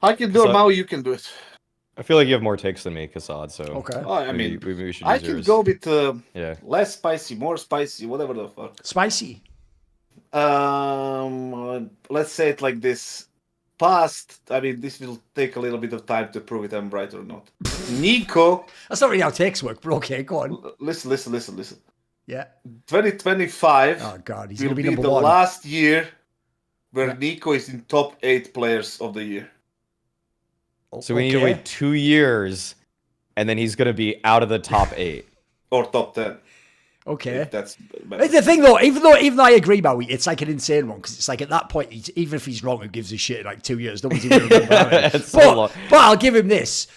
I can do it, Mao. You can do it. I feel like you have more takes than me, Kassad. So Okay. Oh, I maybe, mean, maybe we should I use can yours. go with Yeah. less spicy, more spicy, whatever the fuck. Spicy. Let's say it like this. Past, I mean, this will take a little bit of time to prove it I'm right or not. NiKo, That's not really how takes work, but okay, go on. listen. Yeah. 2025 Oh, God, he's will going to be be number the one. last year where Yeah. NiKo is in top 8 players of the year. So we need to wait 2 years, and then he's going to be out of the top 8. Or top 10. Okay. If that's It's the thing though, even though I agree, Maui, it's like an insane one because it's like at that point, even if he's wrong, who gives a shit? In like 2 years, no one's even remember it. But I'll give him this.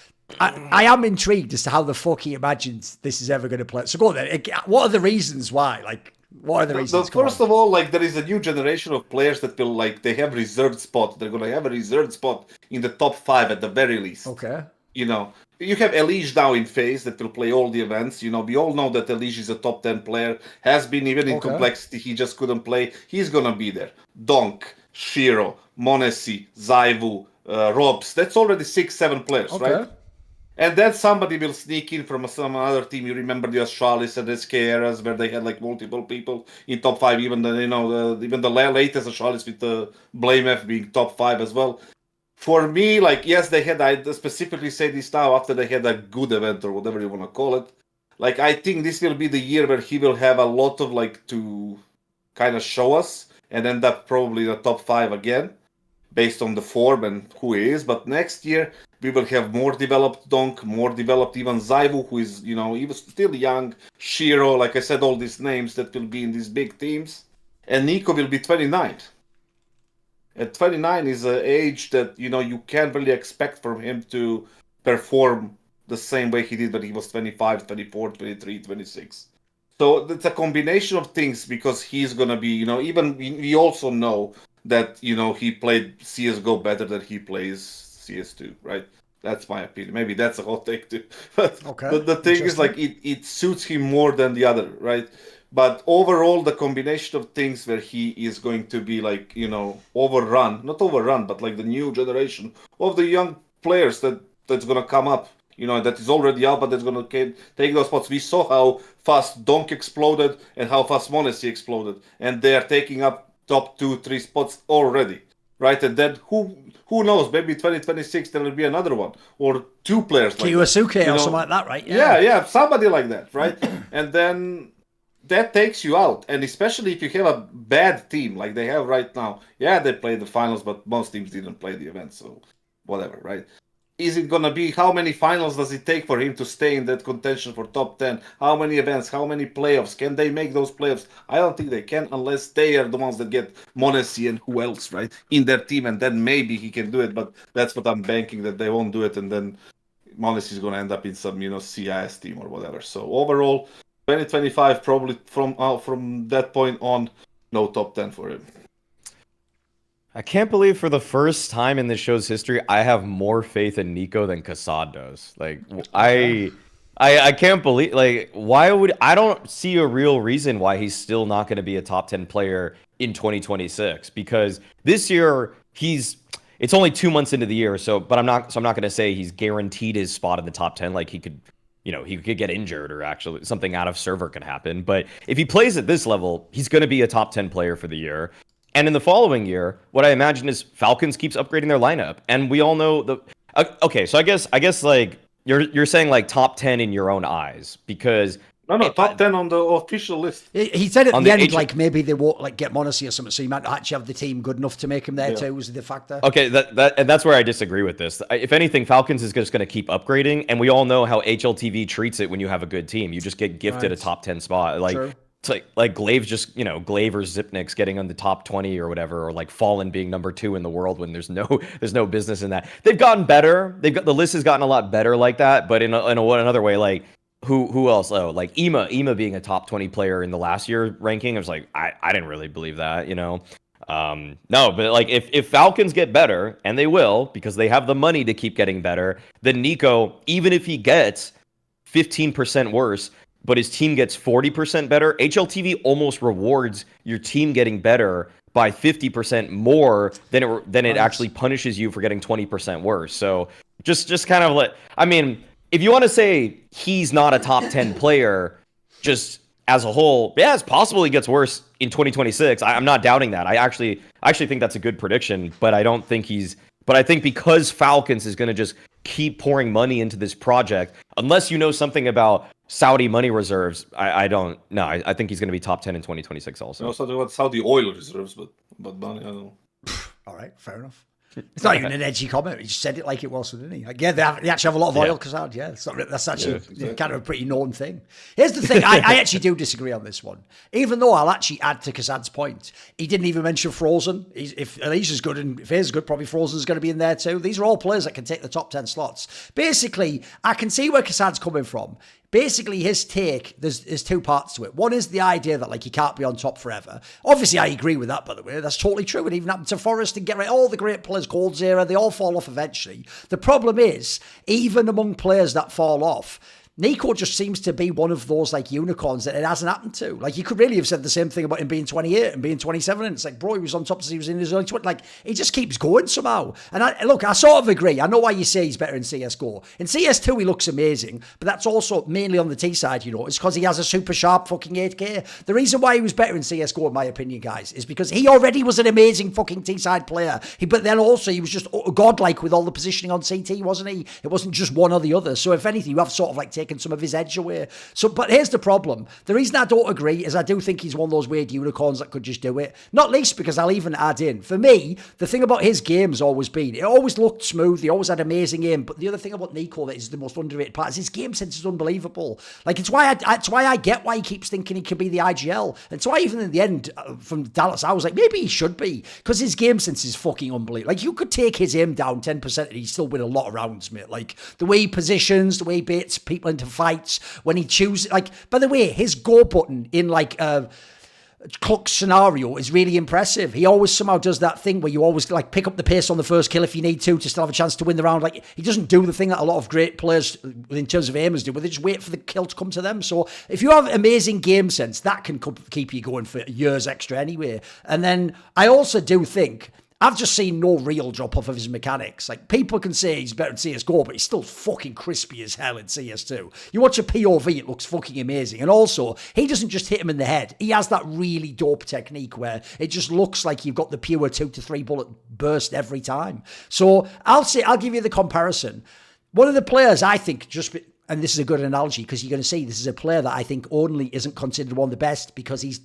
I am intrigued as to how the fuck he imagines this is ever going to play. So go on then. What are the reasons why? Like, what are the reasons? First of all, like there is a new generation of players that will like they have reserved spot. They're gonna have a reserved spot in the top 5 at the very least. Okay. You know, you have Elige now in phase that will play all the events. You know, we all know that Elige is a top 10 player. Has been even in complexity. He just couldn't play. He's gonna be there. Donk, Shiro, Monesi, Zaivu, Robs. That's already 6-7 players, right? And then somebody will sneak in from some other team. You remember the Astralis and SK eras where they had like multiple people in top 5. Even the latest Astralis with the Blame F being top 5 as well. For me, like, yes, I specifically say this now after they had a good event or whatever you want to call it. Like, I think this will be the year where he will have a lot of, like, to kind of show us and end up probably the top 5 again based on the form and who he is. But next year, we will have more developed Donk, more developed even Zaivu, who is, he was still young, Shiro, like I said, all these names that will be in these big teams. And NiKo will be 29. At 29 is an age that, you can't really expect from him to perform the same way he did when he was 25, 24, 23, 26. So it's a combination of things because he's going to be, even we also know that, he played CSGO better than he plays CS2, right? That's my opinion. Maybe that's a hot take too. But the thing is, like, it suits him more than the other, right? But overall, the combination of things where he is going to be like, not overrun, but like the new generation of the young players that's going to come up, that is already out, but that's going to take those spots. We saw how fast Donk exploded and how fast Monesi exploded. And they are taking up top 2-3 spots already, right? And then who knows? Maybe 2026 there will be another one or 2 players like Kiyosuke or something like that, right? Yeah, somebody like that, right? And then that takes you out, and especially if you have a bad team like they have right now. Yeah, they played the finals, but most teams didn't play the event, so whatever, right? Is it gonna be how many finals does it take for him to stay in that contention for top 10? How many events? How many playoffs? Can they make those playoffs? I don't think they can unless they are the ones that get Monesi and who else, right, in their team, and then maybe he can do it. But that's what I'm banking that they won't do it, and then Monesi is gonna end up in some CIS team or whatever. So overall, 2025 probably from that point on, no top 10 for him. I can't believe for the first time in this show's history, I have more faith in NiKo than Kassad does. Like, I can't believe, like, I don't see a real reason why he's still not going to be a top 10 player in 2026, because this year it's only 2 months into the year, but I'm not going to say he's guaranteed his spot in the top 10. Like, he could get injured or actually something out of server could happen. But if he plays at this level, he's going to be a top 10 player for the year. And in the following year, what I imagine is Falcons keeps upgrading their lineup, and we all know okay. So I guess like you're saying like top 10 in your own eyes, because no top 10 on the official list. He said at the end like maybe they won't like get Monesi or something, so you might actually have the team good enough to make him there too. Was the factor? Okay, that's where I disagree with this. If anything, Falcons is just going to keep upgrading, and we all know how HLTV treats it when you have a good team. You just get gifted a top 10 spot. Like. True. It's like Glaive just, Glaive or Zipnik's getting on the top 20 or whatever, or like Fallen being number 2 in the world when there's no business in that. They've gotten better. The list has gotten a lot better like that, but in another way, like who else? Oh, like Ema being a top 20 player in the last year ranking. I was like, I didn't really believe that, No, but like if Falcons get better, and they will because they have the money to keep getting better, then NiKo, even if he gets 15% worse, but his team gets 40% better, HLTV almost rewards your team getting better by 50% more than it actually punishes you for getting 20% worse. So just kind of like, I mean, if you want to say he's not a top 10 player, just as a whole, yeah, it's possible he gets worse in 2026. I'm not doubting that. I actually think that's a good prediction, but I don't think but I think because Falcons is going to just keep pouring money into this project, unless you know something about Saudi money reserves, I don't know. I think he's going to be top 10 in 2026 also. I also talking about Saudi oil reserves, but money, I don't know. All right, fair enough. It's not even an edgy comment. He just said it like it was, didn't he? Like, yeah, they actually have a lot of oil, Kassad. Yeah, that's actually kind of a pretty known thing. Here's the thing. I actually do disagree on this one. Even though I'll actually add to Kassad's point, he didn't even mention Frozen. If Alicia's good and if he's good, probably Frozen's going to be in there too. These are all players that can take the top 10 slots. Basically, I can see where Kassad's coming from. Basically, his take, there's two parts to it. One is the idea that, like, he can't be on top forever. Obviously, I agree with that, by the way. That's totally true. It even happened to Forrest and Gerrit. All the great players, Cold era, they all fall off eventually. The problem is, even among players that fall off, NiKo just seems to be one of those, like, unicorns that it hasn't happened to. Like, you could really have said the same thing about him being 28 and being 27, and it's like, bro, he was on top since he was in his early 20s. Like, he just keeps going somehow. And I sort of agree. I know why you say he's better in CSGO. In CS2, he looks amazing, but that's also mainly on the T side, you know. It's because he has a super sharp fucking 8K. The reason why he was better in CSGO, in my opinion, guys, is because he already was an amazing fucking T side player. But then also, he was just godlike with all the positioning on CT, wasn't he? It wasn't just one or the other. So if anything, you have sort of like taken some of his edge away. So, but here's the problem. The reason I don't agree is I do think he's one of those weird unicorns that could just do it. Not least because I'll even add in, for me, the thing about his game's always been, it always looked smooth. He always had amazing aim. But the other thing about NiKo that is the most underrated part is his game sense is unbelievable. Like, it's why I get why he keeps thinking he can be the IGL. And so even in the end, from Dallas, I was like, maybe he should be, because his game sense is fucking unbelievable. Like, you could take his aim down 10% and he'd still win a lot of rounds, mate. Like, the way he positions, the way he baits people into fights, when he chooses, like, by the way, his go button in like Cluck scenario is really impressive. He always somehow does that thing where you always like pick up the pace on the first kill if you need to still have a chance to win the round. Like, he doesn't do the thing that a lot of great players in terms of aimers do, where they just wait for the kill to come to them. So if you have amazing game sense, that can keep you going for years extra anyway. And then I also do think, I've just seen no real drop off of his mechanics. Like, people can say he's better in CSGO, but he's still fucking crispy as hell in CS2. You watch a POV, it looks fucking amazing. And also, he doesn't just hit him in the head. He has that really dope technique where it just looks like you've got the pure 2 to 3 bullet burst every time. So I'll give you the comparison. One of the players I think and this is a good analogy because you're going to see this is a player that I think only isn't considered one of the best because he's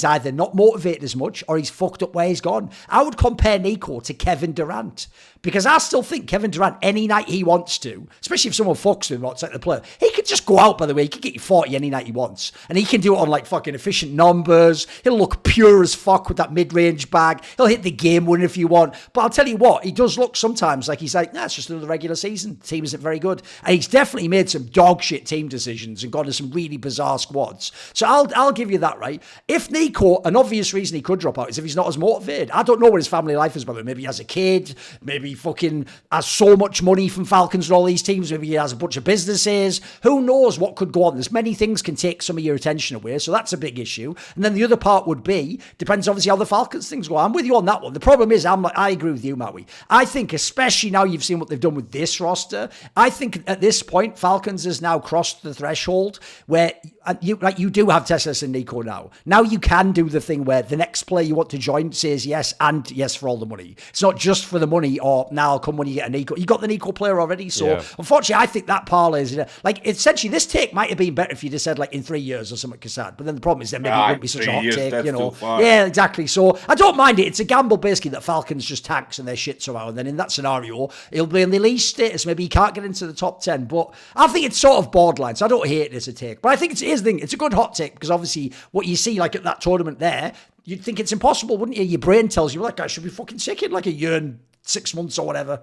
either not motivated as much or he's fucked up where he's gone. I would compare NiKo to Kevin Durant because I still think Kevin Durant, any night he wants to, especially if someone fucks with him outside the player, he could just go out, by the way. He could get you 40 any night he wants. And he can do it on like fucking efficient numbers. He'll look pure as fuck with that mid-range bag. He'll hit the game winner if you want. But I'll tell you what, he does look sometimes like he's like, nah, it's just another regular season. The team isn't very good. And he's definitely made some dog shit team decisions and gone to some really bizarre squads. So I'll give you that, right? If NiKo, an obvious reason he could drop out is if he's not as motivated. I don't know what his family life is, by the way. Maybe he has a kid. Maybe he fucking has so much money from Falcons and all these teams. Maybe he has a bunch of businesses. Who knows what could go on? There's many things can take some of your attention away. So that's a big issue. And then the other part would be, depends obviously how the Falcons things go. I'm with you on that one. The problem is, I agree with you, Maui. I think, especially now you've seen what they've done with this roster, I think at this point, Falcons has now crossed the threshold where you do have Teslas and NiKo now. Now you can do the thing where the next player you want to join says yes and yes for all the money. It's not just for the money or now I'll come when you get a NiKo. You got the NiKo player already. So unfortunately, I think that parlays, like, essentially this take might have been better if you just said like in 3 years or something, Kassad. But then the problem is then maybe it wouldn't be such a hot take, you know. Yeah, exactly. So I don't mind it. It's a gamble basically that Falcons just tanks and their shit somehow. And then in that scenario, he'll be in the least status. Maybe he can't get into the top 10. But I think it's sort of borderline. So I don't hate it as a take. But I think here's the thing. It's a good hot take because obviously what you see like at that tournament there, you'd think it's impossible, wouldn't you? Your brain tells you, well, that guy should be fucking sick in like a year and 6 months or whatever.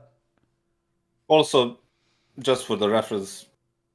Also, just for the reference,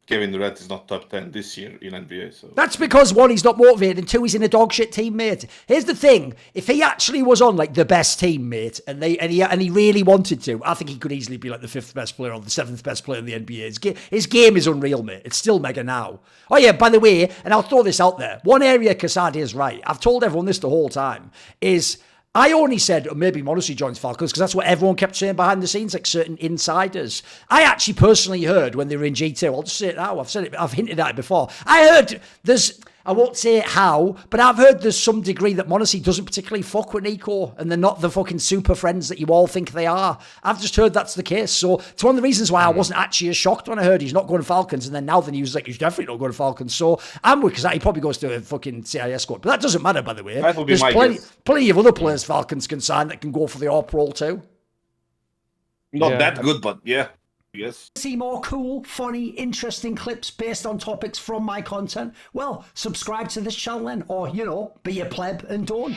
Kevin Durant is not top 10 this year in NBA. So that's because one, he's not motivated, and two, he's in a dog shit team, mate. Here's the thing: if he actually was on like the best team, mate, and he really wanted to, I think he could easily be like the 5th best player or the 7th best player in the NBA. His game is unreal, mate. It's still mega now. Oh yeah, by the way, and I'll throw this out there: one area Kassad is right. I've told everyone this the whole time is, I only said, or maybe Modesty joins Falcons, because that's what everyone kept saying behind the scenes, like certain insiders. I actually personally heard when they were in G2, I'll just say it now, I've hinted at it before. I heard I won't say how, but I've heard there's some degree that Modesty doesn't particularly fuck with NiKo, and they're not the fucking super friends that you all think they are. I've just heard that's the case. So it's one of the reasons why I wasn't actually as shocked when I heard he's not going to Falcons, and then now the news is like, he's definitely not going to Falcons. So I'm with, because he probably goes to a fucking CIS squad. But that doesn't matter, by the way. That will be There's my plenty of other players Falcons can sign that can go for the AWP role too. Not that good, but yeah. Yes. See more cool, funny, interesting clips based on topics from my content? Well, subscribe to this channel then, or, you know, be a pleb and don't.